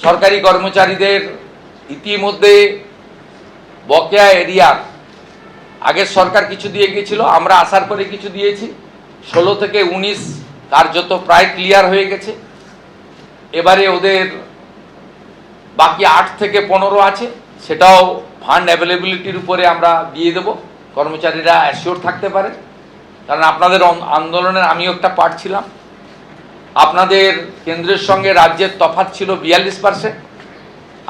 সরকারি কর্মচারীদের ইতিমধ্যে বকেয়া এরিয়া আগের সরকার কিছু দিয়ে গিয়েছিল, আমরা আসার পরে কিছু দিয়েছি। 16 থেকে 19 কার্যত প্রায় ক্লিয়ার হয়ে গেছে। এবারে ওদের বাকি 8 থেকে 15 আছে, সেটাও ফান্ড অ্যাভেলেবিলিটির উপরে আমরা দিয়ে দেব, কর্মচারীরা অ্যাসিওর থাকতে পারে। কারণ আপনাদের আন্দোলনের আমিও একটা পার্ট ছিলাম। আপনাদের কেন্দ্রের সঙ্গে রাজ্যের তফাৎ ছিল 42%,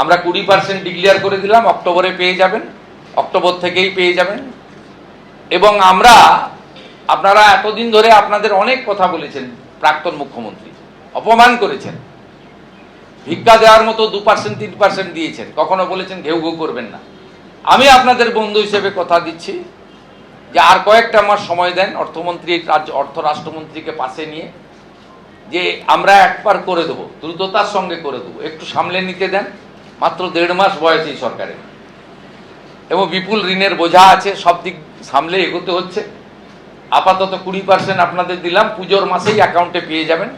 আমরা 20% ডিক্লেয়ার করে দিলাম, অক্টোবরে পেয়ে যাবেন, অক্টোবর থেকেই পেয়ে যাবেন। এবং আপনারা এতদিন ধরে আপনাদের অনেক কথা বলেছেন, প্রাক্তন মুখ্যমন্ত্রী অপমান করেছেন, ভিক্ষা দেওয়ার মতো 2% 3% দিয়েছেন, কখনো বলেছেন ঘেউ ঘেউ করবেন না। আমি আপনাদের বন্ধু হিসেবে কথা দিচ্ছি যে আর কয়েকটা মাস সময় দেন, অর্থমন্ত্রী অর্থ রাষ্ট্রমন্ত্রীকে পাশে নিয়ে, যে আমরা একবার করে দেবো, দ্রুততার সঙ্গে করে দেবো, একটু সামলে নিতে দেন। মাত্র 1.5 মাস বয়স এই সরকারের, এবং বিপুল ঋণের বোঝা আছে, সব দিক সামলে এগোতে হচ্ছে। আপাতত 20% আপনাদের দিলাম, পুজোর মাসেই অ্যাকাউন্টে পেয়ে যাবেন।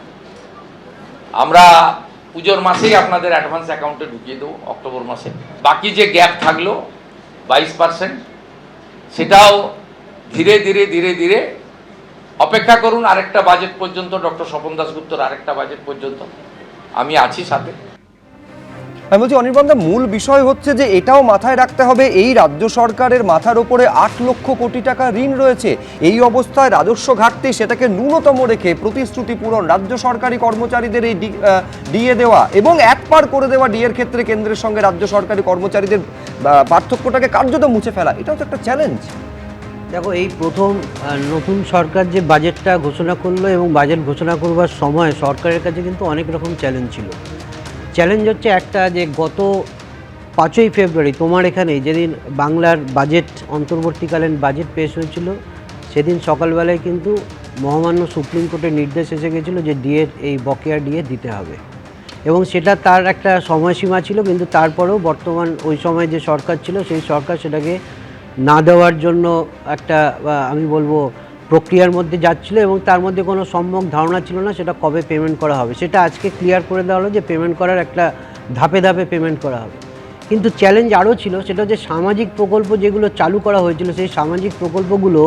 আমরা পুজোর মাসেই আপনাদের অ্যাডভান্স অ্যাকাউন্টে ঢুকিয়ে দেবো, অক্টোবর মাসে। বাকি যে গ্যাপ থাকলো 22%, সেটাও ধীরে ধীরে ধীরে ধীরে অপেক্ষা করুন আরেকটা বাজেট পর্যন্ত, ডক্টর স্বপন দাশগুপ্তর আরেকটা বাজেট পর্যন্ত আমি আছি সাথে। আমি বলছি অনির্বাণ দা, মূল বিষয় হচ্ছে যে এটাও মাথায় রাখতে হবে, এই রাজ্য সরকারের মাথার উপরে 8 লক্ষ কোটি টাকা ঋণ রয়েছে। এই অবস্থায় রাজস্ব ঘাটতি সেটাকে ন্যূনতম রেখে প্রতিশ্রুতি পূরণ, রাজ্য সরকারি কর্মচারীদের এই ডিএ দেওয়া এবং একবার করে দেওয়া ডিএর ক্ষেত্রে কেন্দ্রের সঙ্গে রাজ্য সরকারি কর্মচারীদের পার্থক্যটাকে কার্যত মুছে ফেলা, এটাও তো একটা চ্যালেঞ্জ। দেখো, এই প্রথম নতুন সরকার যে বাজেটটা ঘোষণা করলো এবং বাজেট ঘোষণা করবার সময় সরকারের কাছে কিন্তু অনেক রকম চ্যালেঞ্জ ছিল। চ্যালেঞ্জ হচ্ছে একটা, যে গত 5ই ফেব্রুয়ারি তোমার এখানে যেদিন বাংলার বাজেট অন্তর্বর্তীকালীন বাজেট পেশ হয়েছিল, সেদিন সকালবেলায় কিন্তু মহামান্য সুপ্রিম কোর্টের নির্দেশ এসে গেছিলো যে ডিএর এই বকেয়া ডিএ দিতে হবে, এবং সেটা তার একটা সময়সীমা ছিল। কিন্তু তারপরেও বর্তমান ওই সময় যে সরকার ছিল সেই সরকার সেটাকে না দেওয়ার জন্য একটা আমি বলবো প্রক্রিয়ার মধ্যে যাচ্ছিল, এবং তার মধ্যে কোনো সম্যক ধারণা ছিল না সেটা কবে পেমেন্ট করা হবে। সেটা আজকে ক্লিয়ার করে দেওয়া হলো যে পেমেন্ট করার একটা ধাপে ধাপে পেমেন্ট করা হবে। কিন্তু চ্যালেঞ্জ আরও ছিল, সেটা হচ্ছে সামাজিক প্রকল্প যেগুলো চালু করা হয়েছিল, সেই সামাজিক প্রকল্পগুলো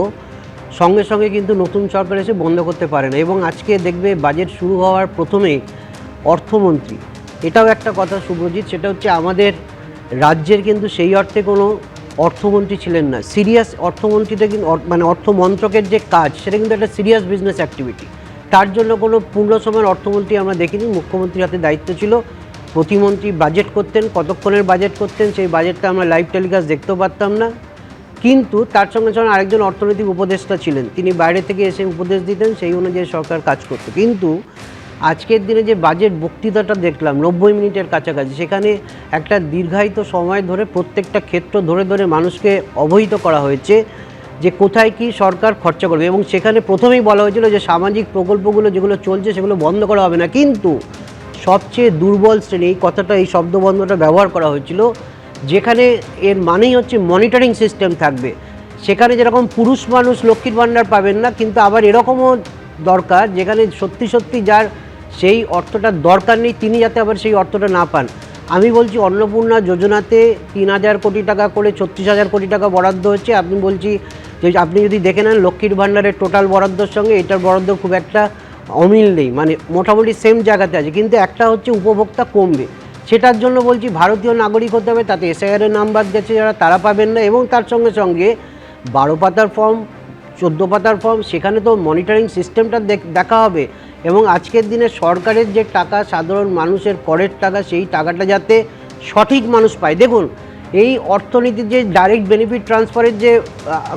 সঙ্গে সঙ্গে কিন্তু নতুন সরকার এসে বন্ধ করতে পারে না। এবং আজকে দেখবে বাজেট শুরু হওয়ার প্রথমেই অর্থমন্ত্রী, এটাও একটা কথা সুব্রজিৎ, সেটা হচ্ছে আমাদের রাজ্যের কিন্তু সেই অর্থে কোনো অর্থমন্ত্রী ছিলেন না। সিরিয়াস অর্থমন্ত্রীটা কিন্তু মানে অর্থমন্ত্রকের যে কাজ সেটা কিন্তু একটা সিরিয়াস বিজনেস অ্যাক্টিভিটি, তার জন্য কোনো পূর্ণ সময়ের অর্থমন্ত্রী আমরা দেখিনি। মুখ্যমন্ত্রীর হাতে দায়িত্ব ছিল, প্রতিমন্ত্রী বাজেট করতেন, কতক্ষণের বাজেট করতেন সেই বাজেটটা আমরা লাইভ টেলিকাস্ট দেখতেও পারতাম না। কিন্তু তার সঙ্গে সঙ্গে আরেকজন অর্থনৈতিক উপদেষ্টা ছিলেন, তিনি বাইরে থেকে এসে উপদেশ দিতেন, সেই অনুযায়ী সরকার কাজ করত। কিন্তু আজকের দিনে যে বাজেট বক্তৃতাটা দেখলাম 90 মিনিটের কাছাকাছি, সেখানে একটা দীর্ঘায়িত সময় ধরে প্রত্যেকটা ক্ষেত্র ধরে ধরে মানুষকে অবহিত করা হয়েছে যে কোথায় কি সরকার খরচা করবে, এবং সেখানে প্রথমেই বলা হয়েছিল যে সামাজিক প্রকল্পগুলো যেগুলো চলছে সেগুলো বন্ধ করা হবে না। কিন্তু সবচেয়ে দুর্বল শ্রেণী, এই কথাটা, এই শব্দবন্ধটা ব্যবহার করা হয়েছিল, যেখানে এর মানেই হচ্ছে মনিটরিং সিস্টেম থাকবে। সেখানে যেরকম পুরুষ মানুষ লক্ষ্মীর ভাণ্ডার পাবেন না, কিন্তু আবার এরকমও দরকার যেখানে সত্যি সত্যি যার সেই অর্থটা দরকার নেই তিনি যাতে আবার সেই অর্থটা না পান। আমি বলছি অন্নপূর্ণা যোজনাতে 3,000 কোটি টাকা করে 36,000 কোটি টাকা বরাদ্দ হচ্ছে। আপনি বলছি যে আপনি যদি দেখে নেন লক্ষ্মীর ভাণ্ডারের টোটাল বরাদ্দর সঙ্গে এটার বরাদ্দ খুব একটা অমিল নেই, মানে মোটামুটি সেম জায়গাতে আছে, কিন্তু একটা হচ্ছে উপভোক্তা কমবে। সেটার জন্য বলছি ভারতীয় নাগরিক হতে হবে, তাতে এসআইআরের নাম বাদ গেছে যারা, তারা পাবেন না। এবং তার সঙ্গে সঙ্গে 12 পাতার ফর্ম, 14 পাতার ফর্ম, সেখানে তো মনিটরিং সিস্টেমটা দেখা হবে। এবং আজকের দিনে সরকারের যে টাকা, সাধারণ মানুষের করের টাকা, সেই টাকাটা যাতে সঠিক মানুষ পায়। দেখুন, এই অর্থনীতির যে ডাইরেক্ট বেনিফিট ট্রান্সফারের যে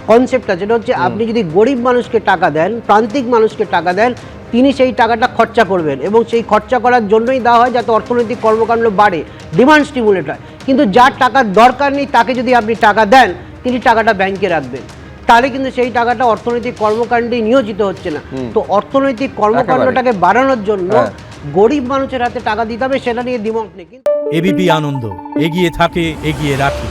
কনসেপ্টটা, সেটা হচ্ছে আপনি যদি গরিব মানুষকে টাকা দেন, প্রান্তিক মানুষকে টাকা দেন, তিনি সেই টাকাটা খরচা করবেন, এবং সেই খরচা করার জন্যই দেওয়া হয় যাতে অর্থনৈতিক কর্মকাণ্ড বাড়ে, ডিমান্ড স্টিমুলেট হয়। কিন্তু যার টাকার দরকার নেই তাকে যদি আপনি টাকা দেন, তিনি টাকাটা ব্যাংকে রাখবেন, তাহলে কিন্তু সেই টাকাটা অর্থনৈতিক কর্মকাণ্ডে নিয়োজিত হচ্ছে না। তো অর্থনৈতিক কর্মকাণ্ডটাকে বাড়ানোর জন্য গরিব মানুষের হাতে টাকা দিতে হবে, সেটা নিয়ে দ্বিমত নেই। এবিপি আনন্দ, এগিয়ে থাকে, এগিয়ে রাখে।